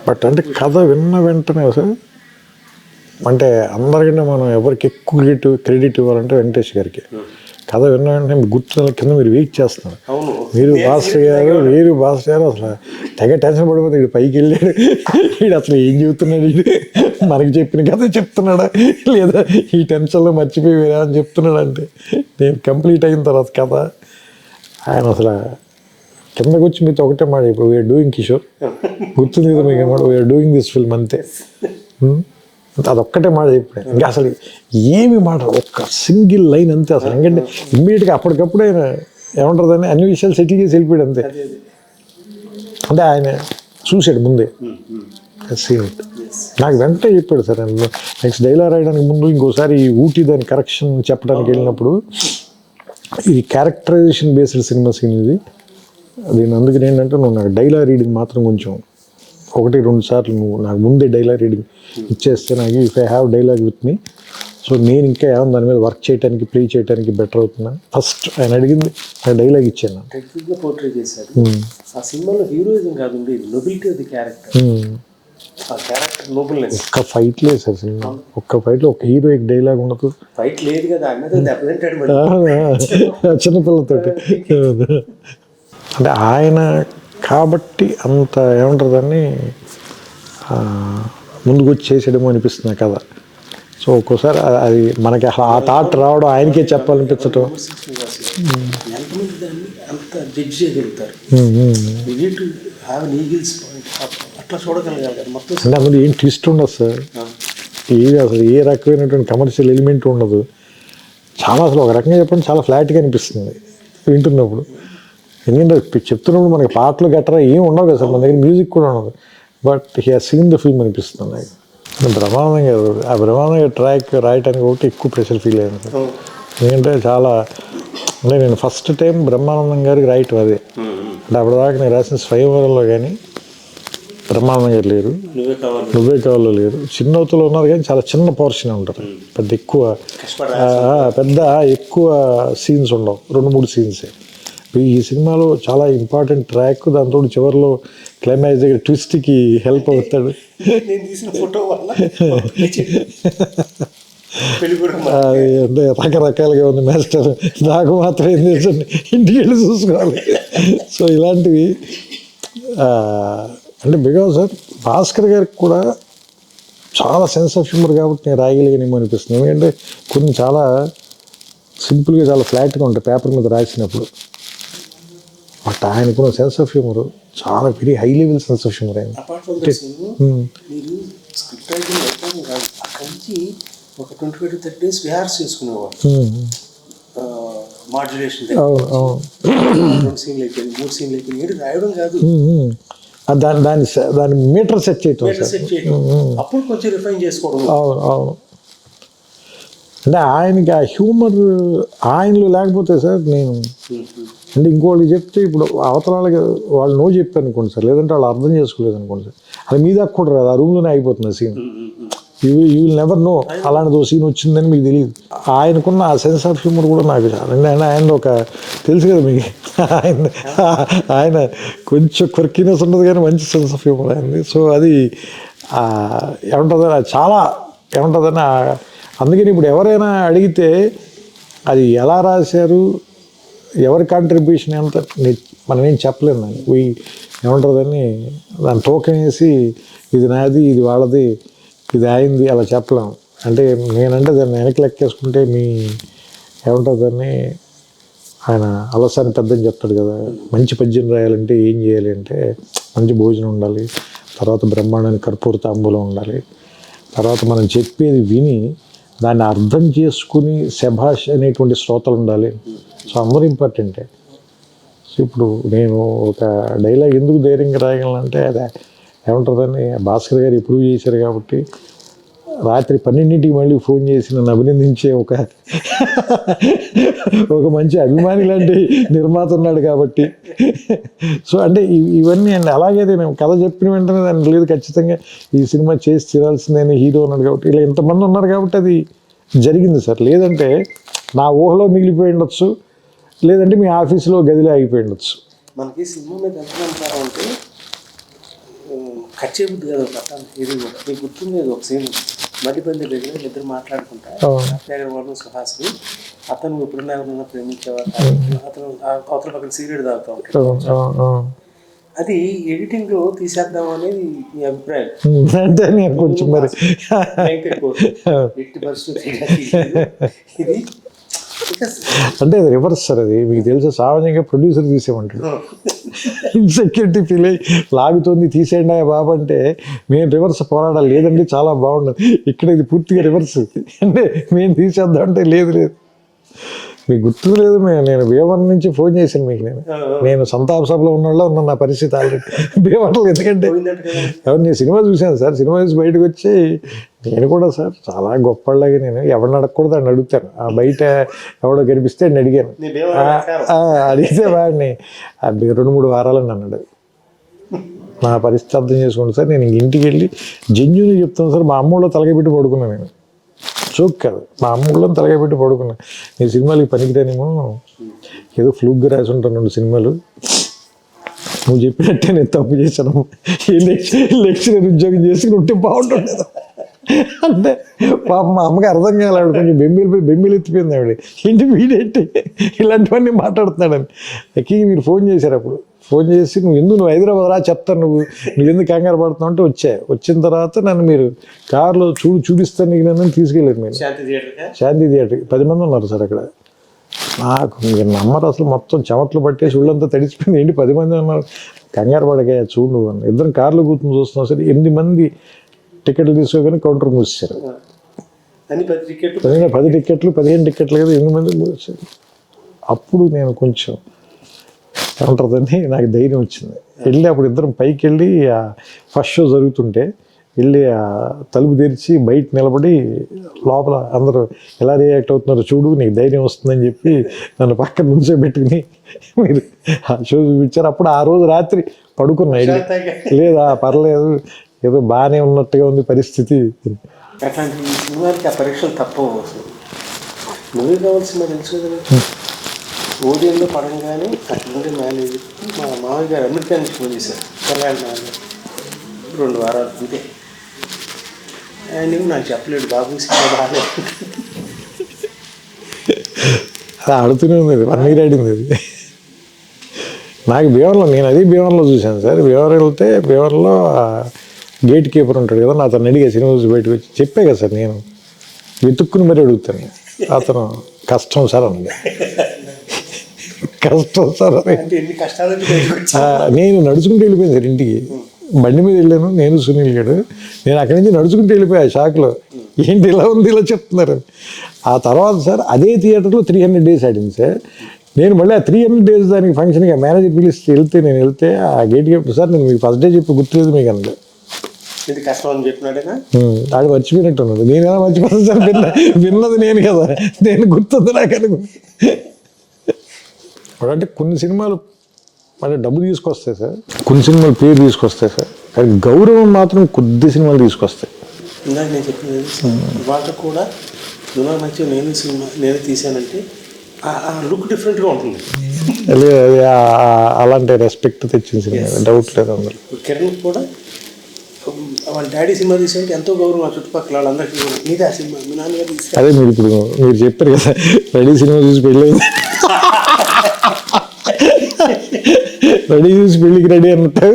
But అంటే కథ విన్న వెంటనే సార్ అంటే అందరికంటే మనం ఎవరికి ఎక్కువ క్రెడిట్ ఇవ్వాలంటే వెంకటేష్ గారికి. కథ విన్న వెంటనే గుర్తున్న కింద మీరు వెయిట్ చేస్తున్నారు. మీరు భాస్కర్ గారు అసలు తెగ టెన్షన్ పడిపోతే వీడు పైకి వెళ్ళాడు, వీడు అసలు ఏం చెబుతున్నాడు, వీడు మనకి చెప్పిన కథ చెప్తున్నాడా లేదా ఈ టెన్షన్లో మర్చిపోయి వేరే అని చెప్తున్నాడు. అంటే నేను కంప్లీట్ అయిన తర్వాత కథ ఆయన అసలు కిందకు వచ్చి మీతో ఒకటే మాట, ఇప్పుడు వీఆర్ డూయింగ్ కిషోర్, గుర్తుంది కదా మీకు మాట, వీఆర్ డూయింగ్ దిస్ ఫిల్మ్ అంతే. అదొక్కటే మాట చెప్పాడు. ఇంకా అసలు ఏమి మాట, ఒక్క సింగిల్ లైన్ అంతే. అసలు ఎందుకంటే ఇమ్మీడియట్గా అప్పటికప్పుడు ఆయన ఏమంటారు దాన్ని అన్ని విషయాలు సెటిల్ చేసి వెళ్ళిపోయాడు అంతే. అంటే ఆయన చూశాడు ముందే సీన్. నాకు వెంటనే చెప్పాడు సార్. నెక్స్ట్ డైలాగ్ రాయడానికి ముందు ఇంకోసారి ఊటీ దాని కరెక్షన్ చెప్పడానికి వెళ్ళినప్పుడు, ఇది క్యారెక్టరైజేషన్ బేస్డ్ సినిమా సీన్ ఇది, దీని అందుకని ఏంటంటే నువ్వు నాకు డైలాగ్ రీడింగ్ మాత్రం కొంచెం 1-2 సార్లు నువ్వు నాకు ముందే డైలాగ్ రీడింగ్ ఇచ్చేస్తే నాకు if I have dialogue with me, so నేను ఇంకా ఏమన్నా దాని మీద వర్క్ చేయడానికి ప్లే చేయడానికి బెటర్ అవుతున్నాను. ఫస్ట్ ఆయన అడిగింది నేను డైలాగ్ ఇచ్చాను. పోర్ట్రే చేశారు ఆ సినిమాలో హీరోయిజం కాదు, నొబిలిటీ ఆఫ్ ది క్యారెక్టర్, ఆ క్యారెక్టర్ నోబుల్నెస్. ఒక్క ఫైట్ లేదు సార్ సినిమా, ఒక్క ఫైట్లో ఒక హీరోయిక్ డైలాగ్ ఉండదు. ఫైట్ లేదు కదా చిన్నపిల్లతోటి. అంటే ఆయన కాబట్టి అంత ఏమంటారు దాన్ని ముందుకు వచ్చి చేసేయడమో అనిపిస్తుంది కదా. సో ఒక్కోసారి అది మనకి ఆ థాట్ రావడం, ఆయనకే చెప్పాలనిపించటం. ఎంతమంది దాన్ని అంత జడ్జ్ చేయగలుగుతారు, అట్లా చూడగలగాలి మొత్తం. అంటే అందులో ఏం ట్విస్ట్ ఉండదు సార్, అసలు ఏ రకమైనటువంటి కమర్షియల్ ఎలిమెంట్ ఉండదు. చాలా అసలు ఒక రకంగా చెప్పండి చాలా ఫ్లాట్గా అనిపిస్తుంది వింటున్నప్పుడు. ఎందుకంటే చెప్తున్నప్పుడు మనకి పాటలు గట్రా ఏం ఉండవు కదా సార్, మన దగ్గర మ్యూజిక్ కూడా ఉండదు. But he has seen the film అనిపిస్తుంది నాకు. బ్రహ్మానందం గారు ఆ బ్రహ్మానందం గారు ట్రాక్ రాయటానికి ఒకటి ఎక్కువ ప్రెషర్ ఫీల్ అయ్యాను సార్. ఎందుకంటే చాలా అంటే నేను ఫస్ట్ టైం బ్రహ్మానందం గారికి రాయటం అదే. అంటే అప్పటిదాకా నేను రాసిన స్వయంవరంలో కానీ బ్రహ్మానందం గారు లేరు, నువ్వే కావాలో లేరు, చిన్నవతలో ఉన్నారు కానీ చాలా చిన్న పోర్షన్ ఉంటారు, పెద్ద ఎక్కువ సీన్స్ ఉండవు, 2-3 సీన్సే. ఈ సినిమాలో చాలా ఇంపార్టెంట్ ట్రాక్, దాంతో చివరిలో క్లైమాక్స్ దగ్గర ట్విస్ట్కి హెల్ప్ అవుతాడు. అది అంటే రకరకాలుగా ఉంది మాస్టర్, నాకు మాత్రం ఏం తెలుసండి, ఇంటికి వెళ్ళి చూసుకోవాలి. సో ఇలాంటివి అంటే బికాజ్ సార్ భాస్కర్ గారికి కూడా చాలా సెన్స్ ఆఫ్ హ్యూమర్ కాబట్టి నేను రాయగలిగానేమో అనిపిస్తుంది. ఎందుకంటే కొన్ని చాలా సింపుల్గా చాలా ఫ్లాట్గా ఉంటాయి పేపర్ మీద రాసినప్పుడు. బట్ ఆయనకున్న సెన్స్ ఆఫ్ హ్యూమర్ చాలా very high level sense of humour. ఆయన ఒక 25-30 days రిహార్స్ చేసుకునేవాడు. మాడ్యులేషన్ 2 సీన్లు అయిపోయింది, 3 సీన్లు అయిపోయింది, రాయడం కాదు, దాని మీటర్ సెట్ చేయటం, అప్పుడు కొంచెం రిఫైన్ చేసుకోవడం. అవును. అంటే ఆయనకి ఆ హ్యూమర్ ఆయనలో లేకపోతే సార్ నేను అంటే ఇంకోళ్ళకి చెప్తే ఇప్పుడు అవతల వాళ్ళు నో చెప్పారు అనుకోండి సార్, లేదంటే వాళ్ళు అర్థం చేసుకోలేదు అనుకోండి సార్, అది మీ దాకా కూడా రాదు, ఆ రూమ్లోనే అయిపోతుంది scene. You will never know అలాంటిది ఓ సీన్ వచ్చిందని మీకు తెలియదు. ఆయనకున్న ఆ సెన్స్ ఆఫ్ హ్యూమర్ కూడా నాకు చాలా. ఆయన ఒక తెలుసు కదా మీకు, ఆయన కొంచెం క్వర్కినెస్ ఉండదు కానీ మంచి సెన్స్ ఆఫ్ హ్యూమర్ అయింది. సో అది ఏముంటుందని చాలా ఏముంటుందని. అందుకని ఇప్పుడు ఎవరైనా అడిగితే అది ఎలా రాశారు, ఎవరి కాంట్రిబ్యూషన్ ఎంత మనం ఏం చెప్పలేము. దాన్ని ఏముంటుందని దాన్ని టోకెన్ వేసి ఇది నాది ఇది వాళ్ళది ఇది అయింది అలా చెప్పలేము. అంటే నేనంటే దాన్ని వెనక్కి లెక్కేసుకుంటే మీ ఏముంటుందని ఆయన అలసాని పెద్దని చెప్తాడు కదా, మంచి పద్యం రాయాలంటే ఏం చేయాలి అంటే మంచి భోజనం ఉండాలి, తర్వాత బ్రహ్మాండానికి కర్పూర తాంబూలం ఉండాలి, తర్వాత మనం చెప్పేది విని దాన్ని అర్థం చేసుకుని శభాష్ అనేటువంటి శ్రోతలు ఉండాలి. సో అందరూ ఇంపార్టెంటే. సో ఇప్పుడు నేను ఒక డైలాగ్ ఎందుకు ధైర్యంగా రాయగలనంటే అదే ఏముంటుందని భాస్కర్ గారు ఎప్పుడు చేశారు కాబట్టి రాత్రి 12ంటికి మళ్ళీ ఫోన్ చేసి నన్ను అభినందించే ఒక మంచి అభిమాని లాంటి నిర్మాత ఉన్నాడు కాబట్టి. సో అంటే ఇవన్నీ అండి. అలాగే నేను కథ చెప్పిన వెంటనే దాన్ని లేదు ఖచ్చితంగా ఈ సినిమా చేసి తీరాల్సిందని హీరో ఉన్నాడు కాబట్టి ఇలా ఇంతమంది ఉన్నారు కాబట్టి అది జరిగింది సార్. లేదంటే నా ఊహలో మిగిలిపోయి ఉండొచ్చు, లేదంటే మీ ఆఫీసులో గదిలో ఆగిపోయి ఉండొచ్చు. మనకి సినిమా మీద ఎంత అంటారు అంటే కట్ చేయబుద్ది కదా ఒక అతను ఇది కూడా మీకు గుర్తుంది ఒక సీన్ మధ్యబంది దగ్గర ఇద్దరు మాట్లాడుకుంటా అగర్వాల్ సుహాస్ని అతను ఎప్పుడైనా ఎవరైనా ప్రేమించేవాడు అతను అవతల పక్కన సిగరెట్ తాగుతూ ఉంటాడు. అది ఎడిటింగ్ లో తీసేద్దాం అనేది మీ అభిప్రాయం అంటే నేను కొంచెం మరి ఎట్టి పరిస్థితి ఇది అంటే అది రివర్స్ సార్. అది మీకు తెలుసు సామాన్యంగా ప్రొడ్యూసర్ తీసేమంటాడు, ఇన్సెక్యూరిటీ ఫీల్ అయ్యి లాగుతోంది తీసేయండి బాబు అంటే మేము రివర్స్ పోరాడాలి లేదండి చాలా బాగుండదు. ఇక్కడ ఇది పూర్తిగా రివర్స్ అంటే మేము తీసేద్దాం అంటే లేదు లేదు మీకు గుర్తు లేదు. నేను భీమవరం నుంచి ఫోన్ చేశాను మీకు. నేను సంతాప సభలో ఉన్నోళ్ళ ఉన్న నా పరిస్థితి ఆల్రెడీ భీమవరంలో. ఎందుకంటే నేను సినిమా చూశాను సార్. సినిమా చూసి బయటకు వచ్చి నేను కూడా సార్ చాలా గొప్పలాగా నేను ఎవరిని అడగకూడదు అని అడుగుతాను. ఆ బయట ఎవడో కనిపిస్తే నేను అడిగాను. అడిగితే వాడిని 2-3 వారాలని అన్నాడు. నా పరిస్థితి అర్థం చేసుకోండి సార్. నేను ఇంటికి వెళ్ళి జెన్యూన్గా చెప్తాను సార్. మా అమ్మలో తలగబెట్టి పడుకున్నాను నేను. చోక్ కాదు, మా అమ్మలో తలగబెట్టి పడుకున్నా. నేను సినిమాలకి పనికిరానేమో ఏదో ఫ్లూగ్గా రాసి ఉంటాను 2 సినిమాలు. నువ్వు చెప్పినట్టే నేను తప్పు చేశాను. ఈ లెక్చరర్ ఉద్యోగం చేసుకుని ఉంటే బాగుంటుండేది అంటే పాప మా అమ్మకి అర్థం కాలే. ఆవిడ కొంచెం బెంబీలు ఎత్తిపోయింది. ఆవిడ ఏంటి వీడేంటి ఇలాంటివన్నీ మాట్లాడుతున్నాడని. ఎక్కి మీరు ఫోన్ చేశారు. అప్పుడు ఫోన్ చేసి నువ్వు హైదరాబాద్ రా చెప్తాను, నువ్వు ఎందుకు కంగారు పడుతున్నావు అంటే వచ్చిన తర్వాత నన్ను మీరు కార్లో చూపిస్తాను నీకు నన్ను తీసుకెళ్ళారు. మీరు శాంతి థియేటర్కి 10 మంది ఉన్నారు సార్ అక్కడ. నాకు మీరు నమ్మరు అసలు. మొత్తం చెమట్లు పట్టేసి ఒళ్ళంతా తడిచిపోయింది. ఏంటి 10 మంది ఉన్నారు, కంగారు పడగా చూడు నువ్వు అన్న. ఇద్దరం కార్లో కూర్చొని చూస్తున్నాం సరే. 8 మంది టికెట్లు తీసుకోగానే కౌంటర్ మూసేశారు. 10 టికెట్లు 15 టికెట్లు కదా 8 మంది మూసేశారు. అప్పుడు నేను కొంచెం ఏమంటుందని నాకు ధైర్యం వచ్చింది. వెళ్ళి అప్పుడు ఇద్దరం పైకి వెళ్ళి ఫస్ట్ షో జరుగుతుంటే వెళ్ళి తలుపు తెరిచి బయట నిలబడి లోపల అందరూ ఎలా రియాక్ట్ అవుతున్నారో చూడు నీకు ధైర్యం వస్తుందని చెప్పి నన్ను పక్కన నుంచో పెట్టుకుని మీరు ఆ షో చూపించారు. అప్పుడు ఆ రోజు రాత్రి పడుకున్నా. లేదా పర్లేదు ఏదో బాగానే ఉన్నట్టుగా ఉంది పరిస్థితి. అట్లాంటి సినిమాకి ఆ పరీక్షలు తప్పవు. మూవీ కావాల్సిన తెలుసు కదా. ఓడియంలో పడంగానే అట్లుండే మేనేజ్ మా మామయ్య గారు అమెరికా నుంచి ఫోన్ చేశారు. తెలంగాణ 2 వారాలు అంతే. ఆయన నాకు చెప్పలేడు బాబు సినిమా బాగాలేదు. అది ఆడుతూనే ఉంది. అది 1 year ఆడింది అది. నాకు భీమవరంలో నేను అది భీమవరంలో చూశాను సార్. భీమవరం వెళ్తే భీమవరంలో గేట్ కీపర్ ఉంటాడు కదా. నా అతను అడిగా సినిమా చూసి బయటకు వచ్చి చెప్పే కదా సార్ నేను వెతుక్కుని మరీ అడుగుతాను. అతను కష్టం సార్ అన్నది. కష్టం సార్ అని. నేను నడుచుకుంటూ వెళ్ళిపోయాను సార్ ఇంటికి. బండి మీద వెళ్ళాను నేను సునీల్ గారు. నేను అక్కడి నుంచి నడుచుకుంటూ వెళ్ళిపోయా షాక్లో. ఏంటి ఇలా ఉంది ఇలా చెప్తున్నారు. ఆ తర్వాత సార్ అదే థియేటర్లో 300 days ఆడింది సార్. నేను మళ్ళీ ఆ 300 days దానికి ఫంక్షన్గా మేనేజర్ పిలిస్తే నేను వెళ్తే ఆ గేట్ కీపర్ సార్ నేను మీకు ఫస్ట్ డే చెప్పి గుర్తులేదు మీకు అన్నది. ఇది కష్టం అని చెప్పినాడేనా ఆడు మర్చిపోయినట్టు ఉన్నాడు. నేను ఎలా మర్చిపోతాను సార్. విన్నది నేను కదా, నేను గుర్తుంది నాకు అనుకుంది. అంటే కొన్ని సినిమాలు అంటే డబ్బు తీసుకొస్తాయి సార్, కొన్ని సినిమాలు పేరు తీసుకొస్తాయి సార్. కానీ గౌరవం మాత్రం కొద్ది సినిమాలు తీసుకొస్తాయి. ఇందాక నేను చెప్పినది వాళ్ళు కూడా దునా మంచి నేను తీసానంటే ఆ లుక్ డిఫరెంట్గా ఉంటుంది. అలాంటి రెస్పెక్ట్ తెచ్చిన సినిమా డౌట్ లేదు అందులో. కిరణ్ కూడా వాళ్ళ డాడీ సినిమా తీసారంటే ఎంతో గౌరవం. ఆ చుట్టుపక్కల వాళ్ళందరికీ నీదే ఆ సినిమా మీ నాన్నగారు తీసారు. అదే మీరు ఇప్పుడు మీరు చెప్పారు కదా రెడీ సినిమా చూసి పెళ్ళి రెడీ చూసి పెళ్ళికి రెడీ అన్నట్టు